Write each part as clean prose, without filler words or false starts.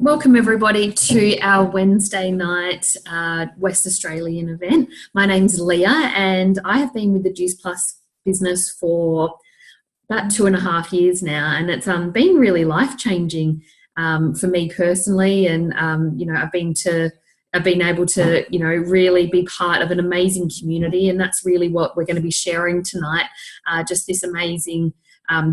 Welcome everybody to our Wednesday night West Australian event. My name's Leah and I have been with the Juice Plus business for about 2.5 years now, and it's been really life-changing for me personally, and I've been able to really be part of an amazing community, and that's really what we're going to be sharing tonight. Just this amazing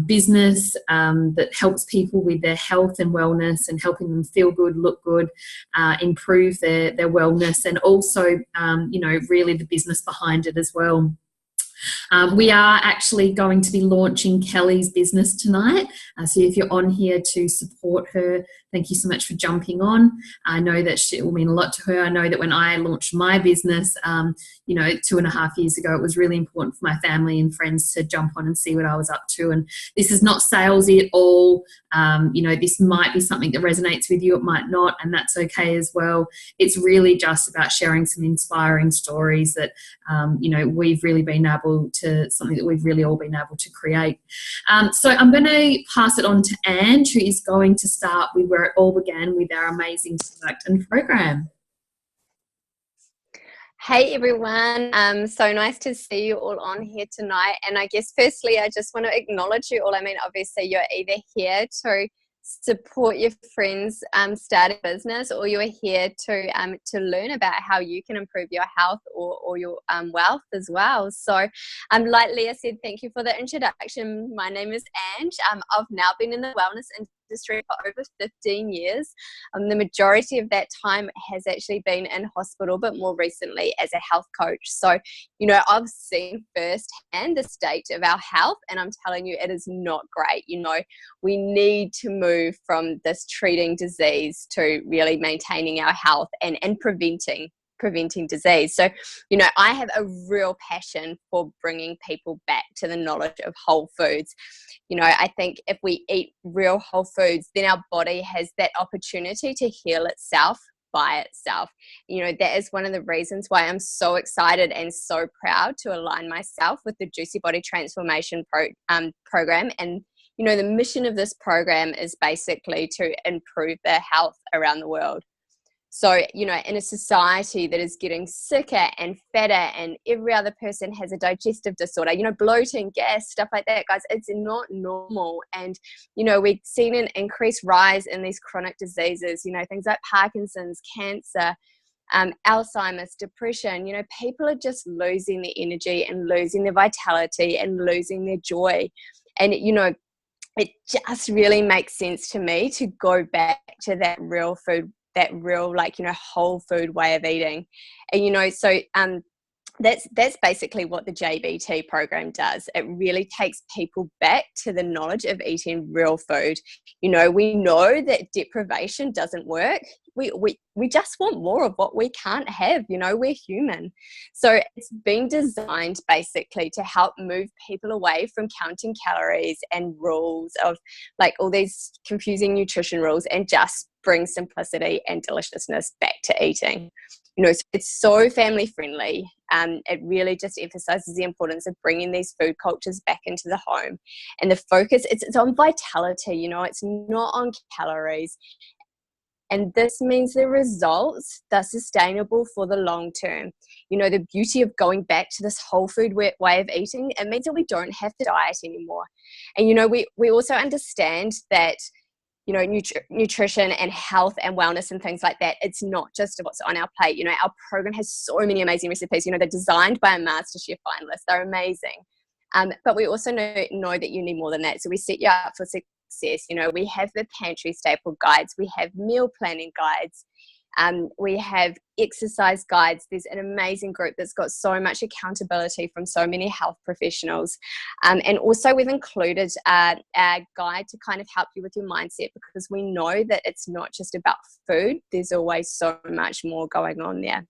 business that helps people with their health and wellness and helping them feel good, look good, improve their wellness, and also really the business behind it as well. We are actually going to be launching Kelly's business tonight. So if you're on here to support her, thank you so much for jumping on. I know that it will mean a lot to her. I know that when I launched my business, 2.5 years ago, it was really important for my family and friends to jump on and see what I was up to. And this is not salesy at all. This might be something that resonates with you. It might not, and that's okay as well. It's really just about sharing some inspiring stories that, we've really been able to, something that we've really all been able to create. So I'm going to pass it on to Ange, who is going to start with where it all began, with our amazing product and program. Hey everyone, so nice to see you all on here tonight. And I guess firstly, I just want to acknowledge you all. I mean, obviously you're either here to support your friends start a business, or you're here to learn about how you can improve your health or your wealth as well. So like Leah said, thank you for the introduction. My name is Ange. I've now been in the wellness industry for over 15 years. The majority of that time has actually been in hospital, but more recently as a health coach. So, I've seen firsthand the state of our health, and I'm telling you, it is not great. We need to move from this treating disease to really maintaining our health and preventing disease. So, I have a real passion for bringing people back to the knowledge of whole foods. I think if we eat real whole foods, then our body has that opportunity to heal itself by itself. That is one of the reasons why I'm so excited and so proud to align myself with the Juicy Body Transformation program. And the mission of this program is basically to improve their health around the world. So, in a society that is getting sicker and fatter, and every other person has a digestive disorder, bloating, gas, stuff like that, guys, it's not normal. And, we've seen an increased rise in these chronic diseases, things like Parkinson's, cancer, Alzheimer's, depression. People are just losing their energy and losing their vitality and losing their joy. And, it just really makes sense to me to go back to that real food, that real, whole food way of eating. And, so that's basically what the JBT program does. It really takes people back to the knowledge of eating real food. We know that deprivation doesn't work. We just want more of what we can't have. We're human. So it's been designed basically to help move people away from counting calories and rules of all these confusing nutrition rules, and just bring simplicity and deliciousness back to eating. So it's so family friendly. It really just emphasizes the importance of bringing these food cultures back into the home, and the focus, it's on vitality. It's not on calories. And this means the results, they're sustainable for the long term. The beauty of going back to this whole food way of eating, it means that we don't have to diet anymore. And, we also understand that, nutrition and health and wellness and things like that, it's not just what's on our plate. Our program has so many amazing recipes. They're designed by a MasterChef finalist. They're amazing. But we also know that you need more than that. So we set you up for success. We have the pantry staple guides. We have meal planning guides. We have exercise guides. There's an amazing group that's got so much accountability from so many health professionals. And also we've included a guide to kind of help you with your mindset, because we know that it's not just about food. There's always so much more going on there.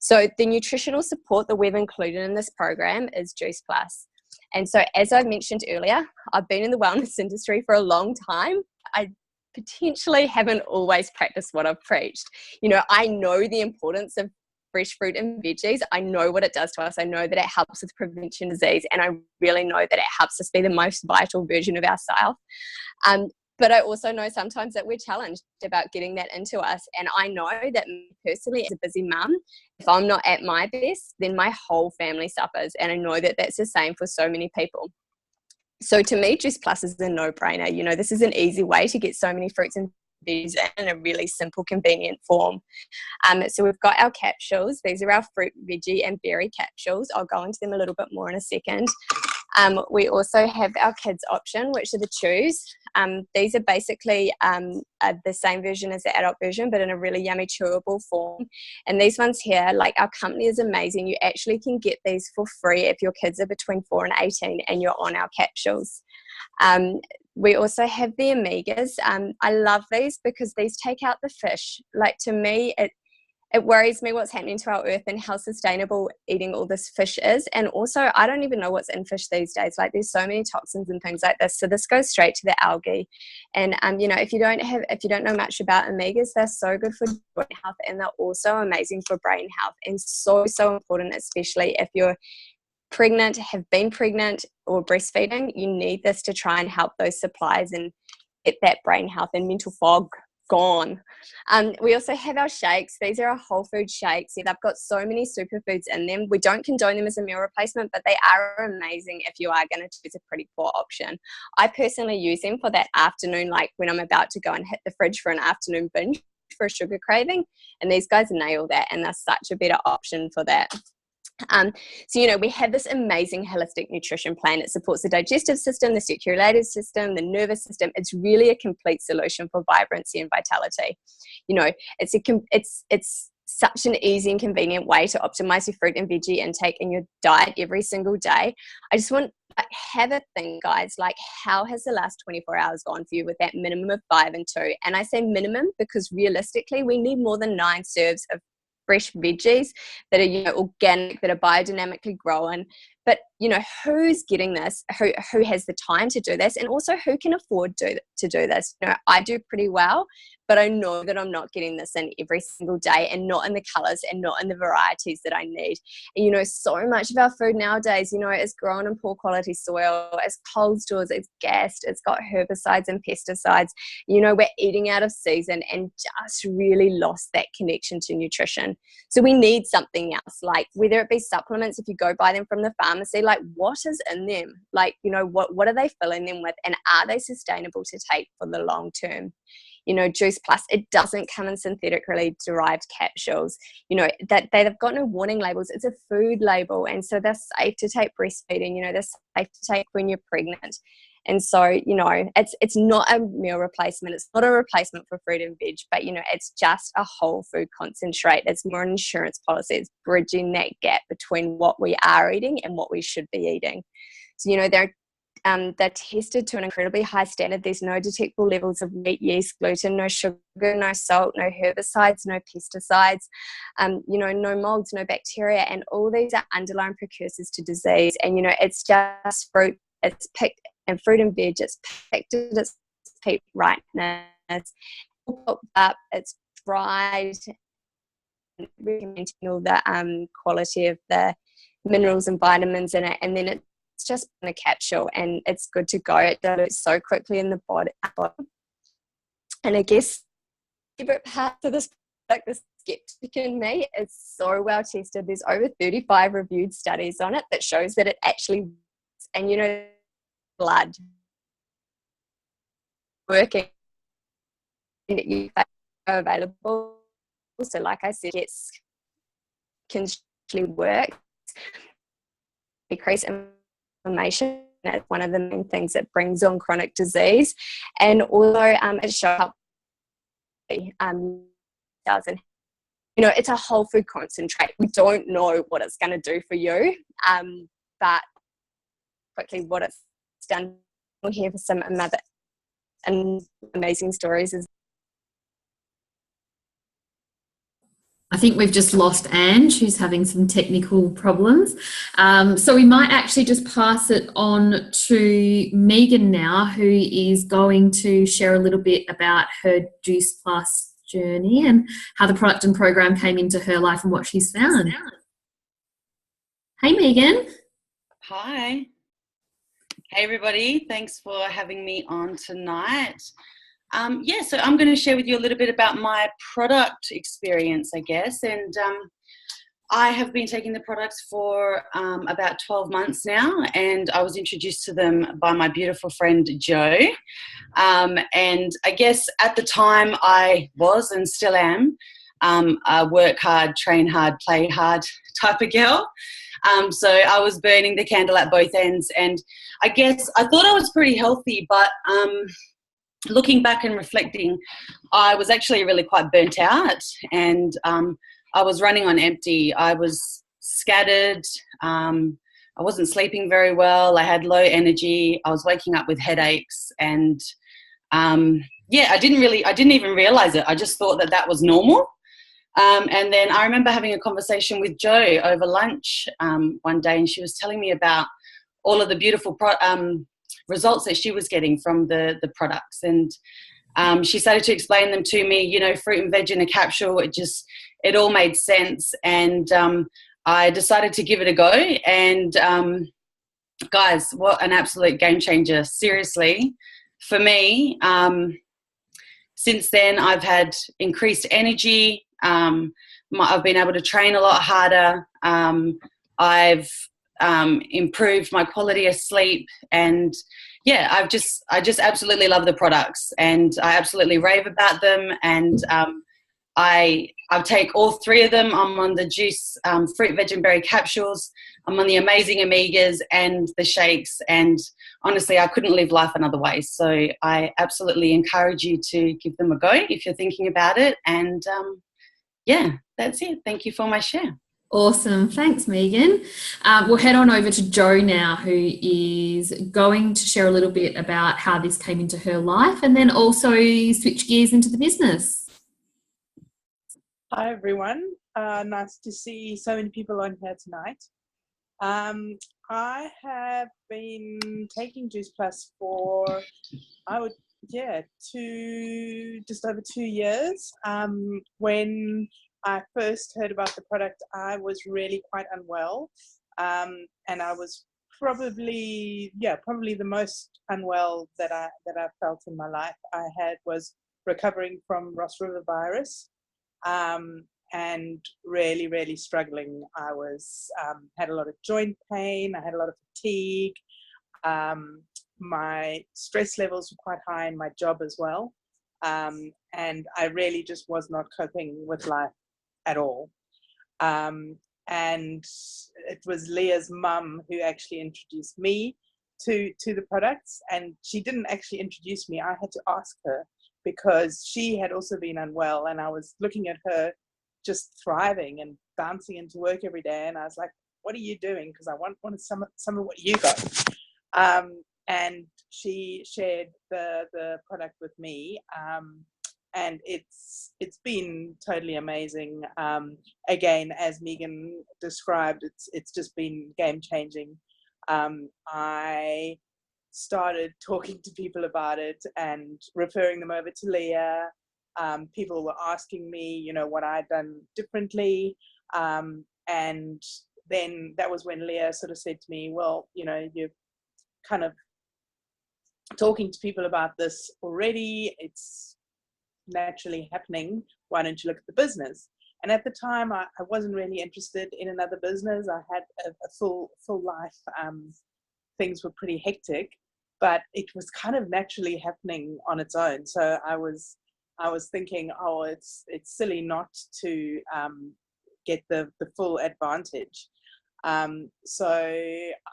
So the nutritional support that we've included in this program is Juice Plus. And so, as I mentioned earlier, I've been in the wellness industry for a long time. I potentially haven't always practiced what I've preached. I know the importance of fresh fruit and veggies. I know what it does to us. I know that it helps with prevention disease, and I really know that it helps us be the most vital version of ourselves. But I also know sometimes that we're challenged about getting that into us. And I know that me personally, as a busy mum, if I'm not at my best, then my whole family suffers. And I know that that's the same for so many people. So to me, Juice Plus is a no-brainer. You know, this is an easy way to get so many fruits and veggies in a really simple, convenient form. So we've got our capsules. These are our fruit, veggie, and berry capsules. I'll go into them a little bit more in a second. We also have our kids option, which are the chews. These are basically the same version as the adult version, but in a really yummy chewable form. And these ones here, like, our company is amazing. You actually can get these for free if your kids are between 4 and 18 and you're on our capsules. We also have the omegas. I love these because these take out the fish. Like, to me, it worries me what's happening to our earth and how sustainable eating all this fish is. And also, I don't even know what's in fish these days. Like, there's so many toxins and things like this. So this goes straight to the algae. And you know, if you don't know much about omegas, they're so good for joint health, and they're also amazing for brain health, and so important, especially if you're pregnant, have been pregnant, or breastfeeding. You need this to try and help those supplies and get that brain health and mental fog gone. We also have our shakes. These are our whole food shakes. They've got so many superfoods in them. We don't condone them as a meal replacement, but they are amazing if you are going to choose a pretty poor option. I personally use them for that afternoon, like when I'm about to go and hit the fridge for an afternoon binge for a sugar craving, and these guys nail that, and they're such a better option for that. So, you know, we have this amazing holistic nutrition plan. It supports the digestive system, the circulatory system, the nervous system. It's really a complete solution for vibrancy and vitality. You know, it's such an easy and convenient way to optimize your fruit and veggie intake in your diet every single day. I just want to have a think, guys, like, how has the last 24 hours gone for you with that minimum of 5 and 2? And I say minimum because realistically, we need more than 9 serves of fresh veggies that are, you know, organic, that are biodynamically grown. But, you know, who's getting this? Who has the time to do this? And also, who can afford to do this? You know, I do pretty well, but I know that I'm not getting this in every single day, and not in the colors and not in the varieties that I need. And, you know, so much of our food nowadays, you know, is grown in poor quality soil, it's cold stores, it's gassed, it's got herbicides and pesticides. You know, we're eating out of season and just really lost that connection to nutrition. So we need something else, like whether it be supplements, if you go buy them from the pharmacy, like, what is in them? Like, you know, what are they filling them with, and are they sustainable to take for the long term? You know, Juice Plus, it doesn't come in synthetically derived capsules. You know, that they've got no warning labels. It's a food label, and so they're safe to take breastfeeding. You know, they're safe to take when you're pregnant. And so, you know, it's not a meal replacement. It's not a replacement for fruit and veg, but, you know, it's just a whole food concentrate. It's more an insurance policy. It's bridging that gap between what we are eating and what we should be eating. So, you know, they're tested to an incredibly high standard. There's no detectable levels of wheat, yeast, gluten, no sugar, no salt, no herbicides, no pesticides, you know, no molds, no bacteria, and all these are underlying precursors to disease. And, you know, it's just fruit. It's picked, and fruit and veg, it's picked at its peak ripeness. It's cooked up, it's dried, recommending all the quality of the minerals and vitamins in it, and then it's just in a capsule and it's good to go. It dilutes so quickly in the body. And I guess the favorite part of this, like, the skeptic in me, it's so well tested. There's over 35 reviewed studies on it that shows that it actually works. And, you know, blood working, and you are available. So, like I said, it can actually work. Decrease inflammation is one of the main things that brings on chronic disease, and although it shows up, doesn't. You know, it's a whole food concentrate. We don't know what it's going to do for you, but quickly what it's done here for some other amazing stories is. I think we've just lost Ange, who's having some technical problems. So we might actually just pass it on to Megan now, who is going to share a little bit about her Juice Plus journey and how the product and program came into her life and what she's found. Hey, Megan. Hi. Hey everybody, thanks for having me on tonight. So I'm going to share with you a little bit about my product experience, I guess. And I have been taking the products for about 12 months now, and I was introduced to them by my beautiful friend Jo. And I guess at the time I was and still am a work hard, train hard, play hard type of girl. So I was burning the candle at both ends, and I guess I thought I was pretty healthy, but looking back and reflecting, I was actually really quite burnt out, and I was running on empty. I was scattered. I wasn't sleeping very well. I had low energy. I was waking up with headaches, and I didn't even realize it. I just thought that was normal. And then I remember having a conversation with Jo over lunch one day, and she was telling me about all of the beautiful results that she was getting from the products. And she started to explain them to me, you know, fruit and veg in a capsule. It all made sense. And I decided to give it a go. And guys, what an absolute game changer. Seriously, for me, since then I've had increased energy. I've been able to train a lot harder. I've improved my quality of sleep, and I just absolutely love the products, and I absolutely rave about them. And I take all three of them. I'm on the juice, fruit, veg and berry capsules. I'm on the amazing omegas and the shakes, and honestly, I couldn't live life another way. So I absolutely encourage you to give them a go if you're thinking about it. And that's it. Thank you for my share. Awesome. Thanks, Megan. We'll head on over to Jo now, who is going to share a little bit about how this came into her life, and then also switch gears into the business. Hi, everyone. Nice to see so many people on here tonight. I have been taking Juice Plus for, just over 2 years. When I first heard about the product, I was really quite unwell, and I was probably the most unwell that I felt in my life. I was recovering from Ross River virus, and really, really struggling. I was had a lot of joint pain. I had a lot of fatigue. My stress levels were quite high in my job as well, and I really just was not coping with life at all. And it was Leah's mum who actually introduced me to the products, and she didn't actually introduce me. I had to ask her, because she had also been unwell, and I was looking at her just thriving and bouncing into work every day, and I was like, what are you doing? Because I want some of what you got. And she shared the product with me, and it's been totally amazing. Again, as Megan described, it's just been game changing. I started talking to people about it and referring them over to Leah. People were asking me, you know, what I'd done differently. And then that was when Leah sort of said to me, well, you know, you're kind of talking to people about this already. It's naturally happening. Why don't you look at the business? And at the time, I wasn't really interested in another business. I had a full life. Things were pretty hectic, but it was kind of naturally happening on its own. So I was thinking, oh, it's silly not to get the full advantage. So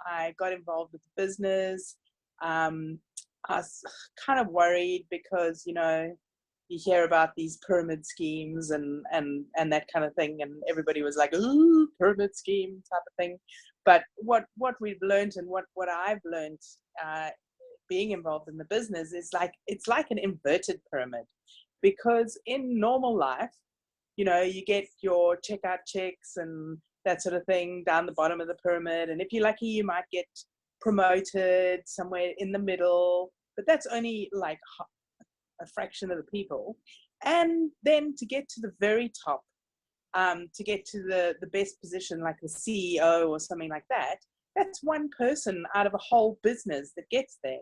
I got involved with the business. I was kind of worried because, you know, you hear about these pyramid schemes and that kind of thing, and everybody was like, ooh, pyramid scheme type of thing. But what we've learned, and what I've learned being involved in the business, is it's like an inverted pyramid. Because in normal life, you know, you get your checkout checks and that sort of thing down the bottom of the pyramid, and if you're lucky, you might get promoted somewhere in the middle, but that's only like a fraction of the people. And then to get to the very top, to get to the best position, like the CEO or something like that, that's one person out of a whole business that gets there.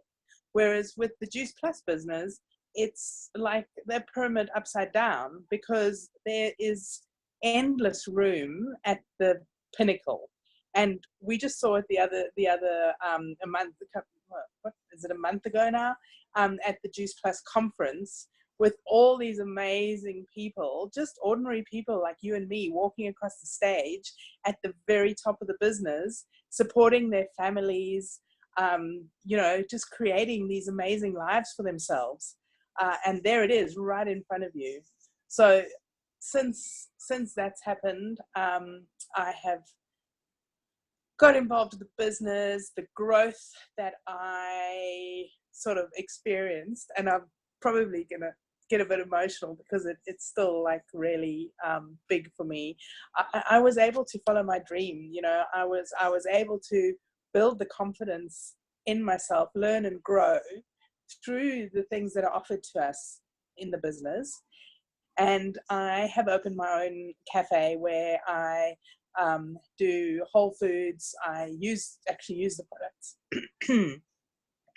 Whereas with the Juice Plus business, it's like the pyramid upside down, because there is endless room at the pinnacle. And we just saw it a month ago now, at the Juice Plus conference, with all these amazing people, just ordinary people like you and me, walking across the stage at the very top of the business, supporting their families, just creating these amazing lives for themselves. And there it is, right in front of you. So since that's happened, I have got involved with the business, the growth that I sort of experienced, and I'm probably gonna get a bit emotional because it's still like really big for me. I was able to follow my dream. I was able to build the confidence in myself, learn and grow through the things that are offered to us in the business. And I have opened my own cafe where I do whole foods. I actually use the products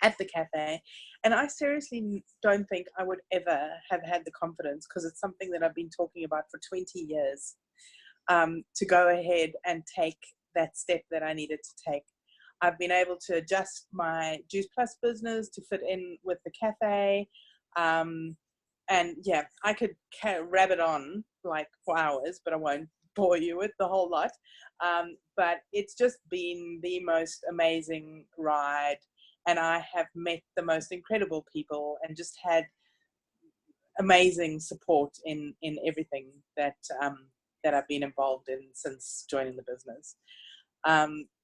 at the cafe. And I seriously don't think I would ever have had the confidence, because it's something that I've been talking about for 20 years, to go ahead and take that step that I needed to take. I've been able to adjust my Juice Plus business to fit in with the cafe. And yeah, I could rabbit on like for hours, but I won't bore you with the whole lot. But it's just been the most amazing ride. And I have met the most incredible people and just had amazing support in everything that I've been involved in since joining the business.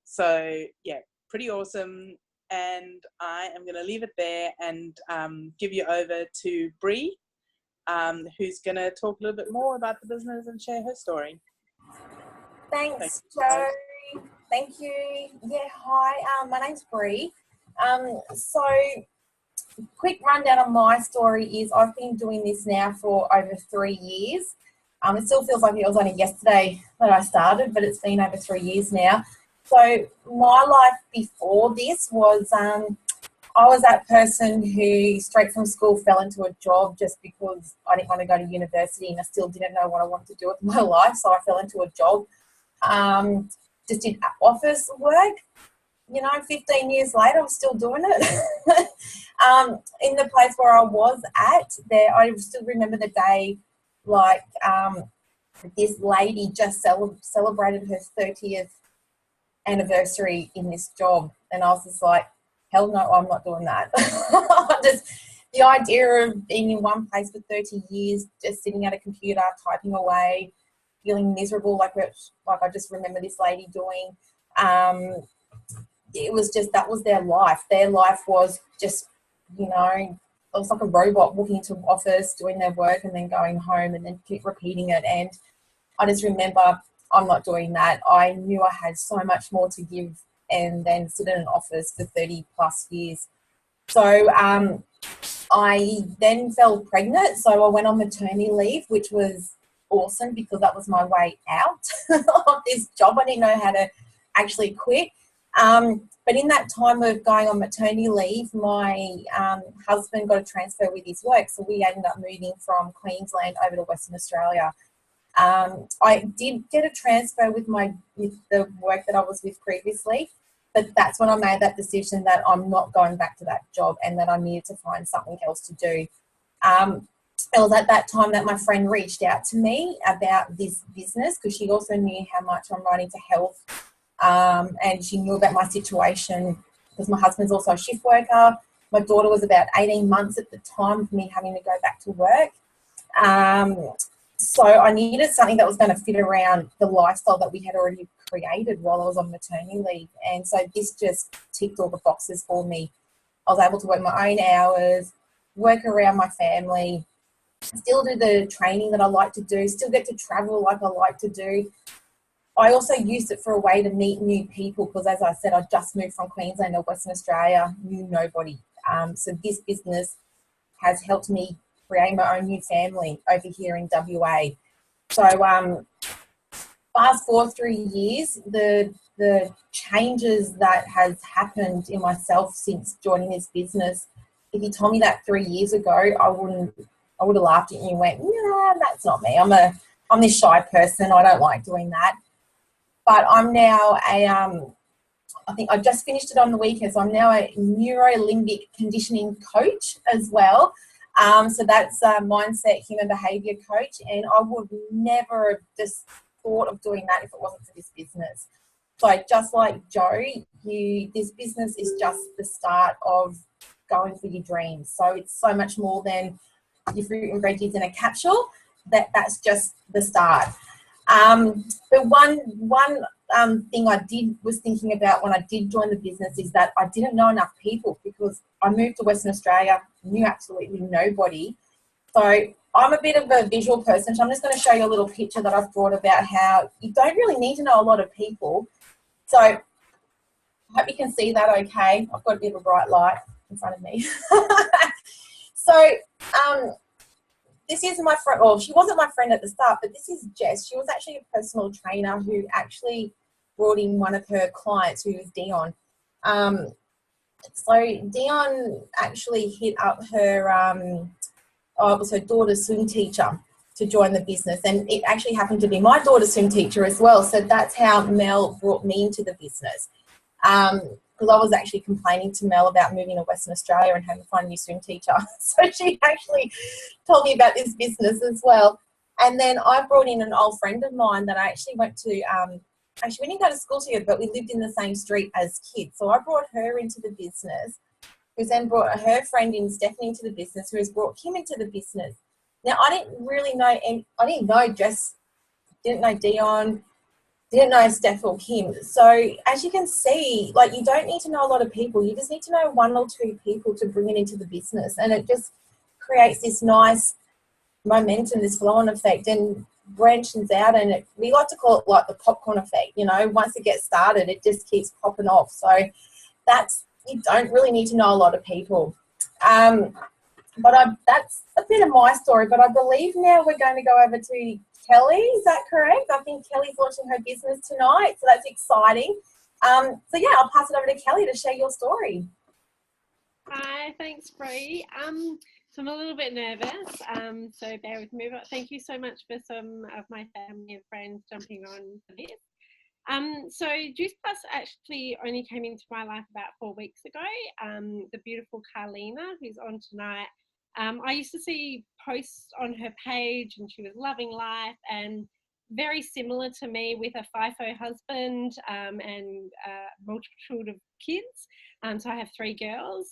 So yeah, pretty awesome. And I am going to leave it there and give you over to Bree, who's going to talk a little bit more about the business and share her story. Thanks, Jo. Thank you. Yeah, hi. My name's Bree. So quick rundown of my story is I've been doing this now for over 3 years. It still feels like it was only yesterday that I started, but it's been over 3 years now. So my life before this was, I was that person who straight from school fell into a job just because I didn't want to go to university and I still didn't know what I wanted to do with my life. So I fell into a job, just did office work. 15 years later, I'm still doing it. In the place where I was at, I still remember the day, like this lady just celebrated her 30th anniversary in this job. And I was just like, hell no, I'm not doing that. Just the idea of being in one place for 30 years, just sitting at a computer, typing away, feeling miserable, like I just remember this lady doing. It was just, that was their life. Their life was just, it was like a robot walking into an office, doing their work and then going home and then keep repeating it. And I just remember, I'm not doing that. I knew I had so much more to give and then sit in an office for 30 plus years. So I then fell pregnant. So I went on maternity leave, which was awesome because that was my way out of this job. I didn't know how to actually quit. But in that time of going on maternity leave, my husband got a transfer with his work. So we ended up moving from Queensland over to Western Australia. I did get a transfer with the work that I was with previously, but that's when I made that decision that I'm not going back to that job and that I needed to find something else to do. It was at that time that my friend reached out to me about this business because she also knew how much I'm right into health. And she knew about my situation because my husband's also a shift worker. My daughter was about 18 months at the time of me having to go back to work. So I needed something that was going to fit around the lifestyle that we had already created while I was on maternity leave. And so this just ticked all the boxes for me. I was able to work my own hours, work around my family, still do the training that I like to do, still get to travel like I like to do. I also used it for a way to meet new people because, as I said, I just moved from Queensland to Western Australia, knew nobody. So this business has helped me create my own new family over here in WA. So fast forward 3 years, the the changes that has happened in myself since joining this business. If you told me that 3 years ago, I would have laughed at you and went, "No, that's not me. I'm this shy person. I don't like doing that." But I'm now I think I just finished it on the weekend, so I'm now a neuro-limbic conditioning coach as well. So that's a mindset, human behaviour coach, and I would never have just thought of doing that if it wasn't for this business. So just like Joe, this business is just the start of going for your dreams. So it's so much more than your fruit and veggies in a capsule. That's just the start. But one thing I was thinking about when I did join the business is that I didn't know enough people, because I moved to Western Australia, knew absolutely nobody. So I'm a bit of a visual person, so I'm just going to show you a little picture that I've brought about how you don't really need to know a lot of people. So I hope you can see that okay. I've got a bit of a bright light in front of me. So this is my friend, well, she wasn't my friend at the start, but this is Jess. She was actually a personal trainer who actually brought in one of her clients, who was Dion. So Dion actually hit up her, it was her daughter's swim teacher to join the business. And it actually happened to be my daughter's swim teacher as well. So that's how Mel brought me into the business. Because I was actually complaining to Mel about moving to Western Australia and having to find a new swim teacher. So she actually told me about this business as well. And then I brought in an old friend of mine that I actually went to, we didn't go to school together, but we lived in the same street as kids. So I brought her into the business, who's then brought her friend in, Stephanie, into the business, who has brought Kim into the business. Now, I didn't really know, and I didn't know Jess, didn't know Dion, didn't know Steph or Kim. So as you can see, like, you don't need to know a lot of people. You just need to know one or two people to bring it into the business. And it just creates this nice momentum, this flow-on effect, and branches out. And we like to call it like the popcorn effect. You know, once it gets started, it just keeps popping off. So you don't really need to know a lot of people. But that's a bit of my story. But I believe now we're going to go over to Kelly. Is that correct? I think Kelly's launching her business tonight, so that's exciting. So yeah, I'll pass it over to Kelly to share your story. Hi, thanks, Bree. So I'm a little bit nervous, so bear with me. But thank you so much for some of my family and friends jumping on for this. So Juice Plus actually only came into my life about 4 weeks ago. The beautiful Carlina, who's on tonight, I used to see posts on her page, and she was loving life and very similar to me, with a FIFO husband and a multitude of kids. So I have 3 girls.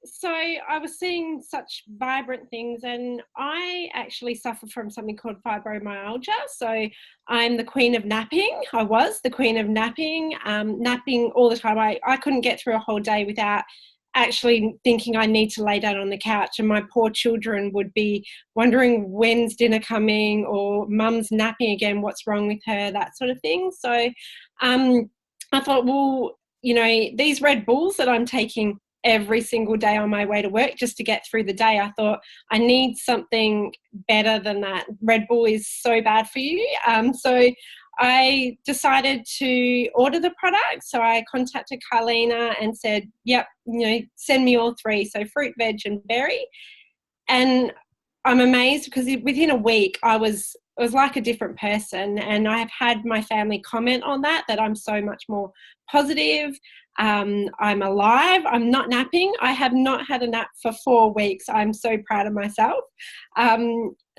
So I was seeing such vibrant things, and I actually suffer from something called fibromyalgia. So I'm the queen of napping. I was the queen of napping, napping all the time. I couldn't get through a whole day without actually thinking I need to lay down on the couch, and my poor children would be wondering when's dinner coming, or mum's napping again, what's wrong with her, that sort of thing. So I thought, well, you know, these Red Bulls that I'm taking every single day on my way to work just to get through the day, I thought I need something better than that. Red Bull is so bad for you. So I decided to order the product. So I contacted Carlina and said, yep, you know, send me all 3. So fruit, veg and berry. And I'm amazed because within a week I was like a different person, and I have had my family comment on that I'm so much more positive. I'm alive. I'm not napping. I have not had a nap for 4 weeks. I'm so proud of myself.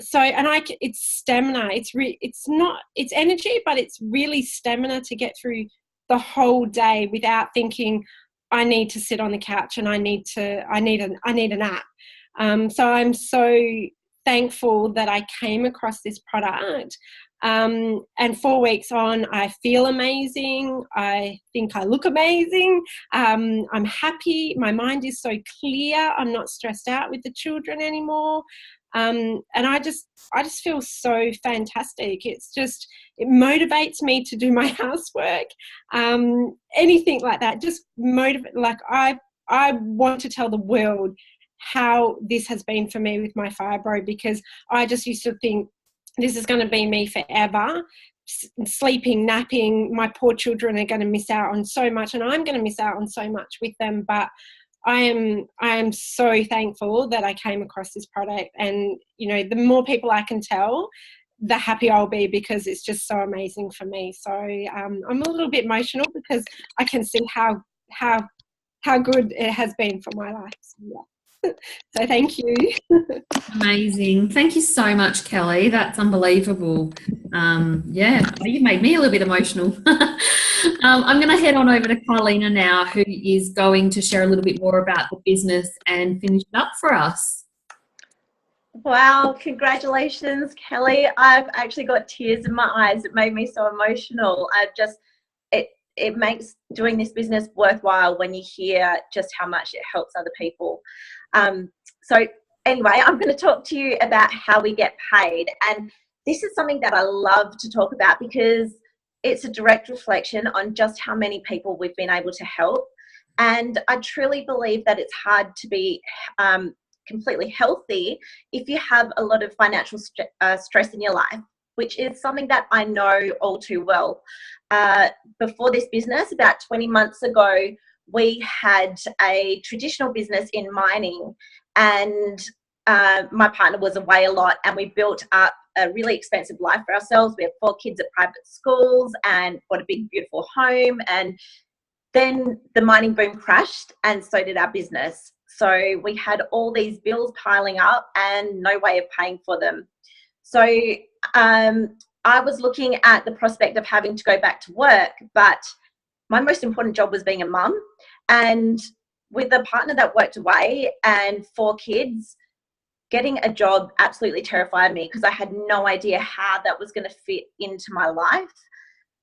It's stamina. It's energy, but it's really stamina to get through the whole day without thinking I need to sit on the couch and I need a nap. So I'm so thankful that I came across this product. And 4 weeks on, I feel amazing. I think I look amazing. I'm happy. My mind is so clear. I'm not stressed out with the children anymore. And I just feel so fantastic. It motivates me to do my housework. Anything like that, just motivate. Like I want to tell the world how this has been for me with my fibro, because I just used to think this is going to be me forever. sleeping, napping. My poor children are going to miss out on so much, and I'm going to miss out on so much with them. But I am so thankful that I came across this product, and the more people I can tell, the happier I'll be, because it's just so amazing for me. So I'm a little bit emotional because I can see how good it has been for my life. So, yeah. So thank you. Amazing. Thank you so much, Kelly. That's unbelievable. Yeah, you made me a little bit emotional. I'm going to head on over to Carlina now, who is going to share a little bit more about the business and finish it up for us. Wow, congratulations, Kelly. I've actually got tears in my eyes. It made me so emotional. It makes doing this business worthwhile when you hear just how much it helps other people. So anyway, I'm going to talk to you about how we get paid. And this is something that I love to talk about because it's a direct reflection on just how many people we've been able to help. And I truly believe that it's hard to be completely healthy if you have a lot of financial stress in your life, which is something that I know all too well. Before this business, about 20 months ago, we had a traditional business in mining, and my partner was away a lot, and we built up a really expensive life for ourselves. We had 4 kids at private schools and bought a big, beautiful home. And then the mining boom crashed, and so did our business. So we had all these bills piling up and no way of paying for them. So I was looking at the prospect of having to go back to work, but my most important job was being a mum. And with a partner that worked away and 4 kids, getting a job absolutely terrified me because I had no idea how that was going to fit into my life.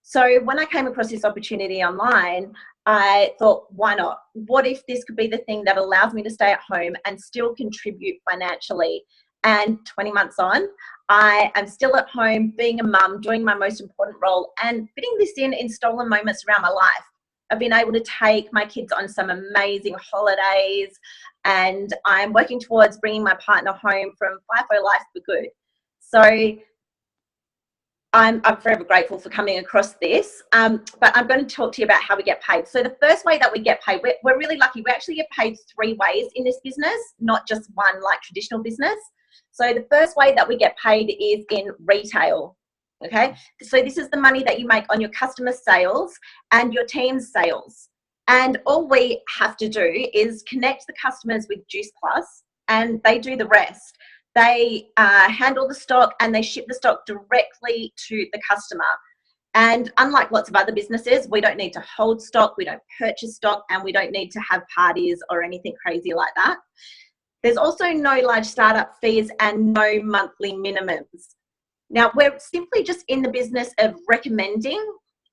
So when I came across this opportunity online, I thought, why not? What if this could be the thing that allows me to stay at home and still contribute financially? And 20 months on, I am still at home being a mum, doing my most important role, and fitting this in stolen moments around my life. I've been able to take my kids on some amazing holidays, and I'm working towards bringing my partner home from FIFO Life for Good. So I'm forever grateful for coming across this, but I'm going to talk to you about how we get paid. So the first way that we get paid, we're really lucky. We actually get paid 3 ways in this business, not just one like traditional business. So the first way that we get paid is in retail. Okay, so this is the money that you make on your customer sales and your team's sales. And all we have to do is connect the customers with Juice Plus, and they do the rest. They handle the stock and they ship the stock directly to the customer. And unlike lots of other businesses, we don't need to hold stock, we don't purchase stock, and we don't need to have parties or anything crazy like that. There's also no large startup fees and no monthly minimums. Now, we're simply just in the business of recommending.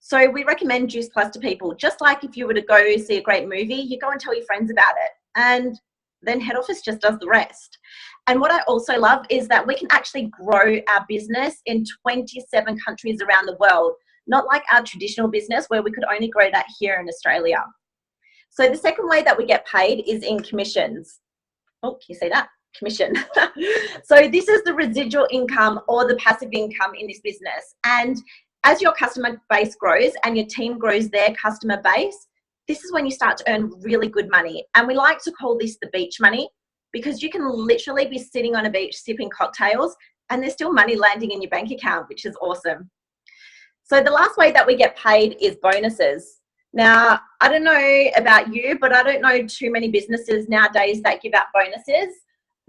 So we recommend Juice Plus to people, just like if you were to go see a great movie, you go and tell your friends about it. And then head office just does the rest. And what I also love is that we can actually grow our business in 27 countries around the world, not like our traditional business where we could only grow that here in Australia. So the second way that we get paid is in commissions. Oh, can you see that? Commission. So this is the residual income or the passive income in this business. And as your customer base grows and your team grows their customer base, this is when you start to earn really good money. And we like to call this the beach money, because you can literally be sitting on a beach sipping cocktails and there's still money landing in your bank account, which is awesome. So the last way that we get paid is bonuses. Now, I don't know about you, but I don't know too many businesses nowadays that give out bonuses.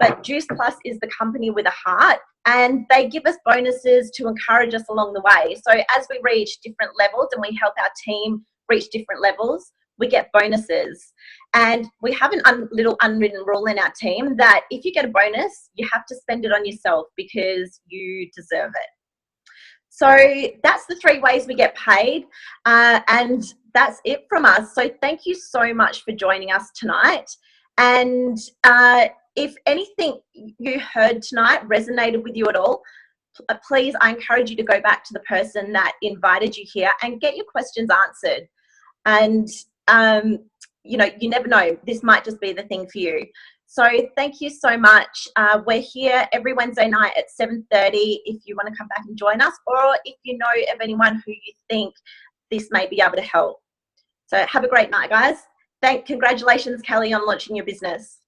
But Juice Plus is the company with a heart, and they give us bonuses to encourage us along the way. So as we reach different levels and we help our team reach different levels, we get bonuses. And we have a little unwritten rule in our team that if you get a bonus, you have to spend it on yourself because you deserve it. So that's the 3 ways we get paid, and that's it from us. So thank you so much for joining us tonight. And if anything you heard tonight resonated with you at all, please, I encourage you to go back to the person that invited you here and get your questions answered. And, you know, you never know, this might just be the thing for you. So thank you so much. We're here every Wednesday night at 7:30 if you want to come back and join us, or if you know of anyone who you think this may be able to help. So have a great night, guys. Congratulations, Kelly, on launching your business.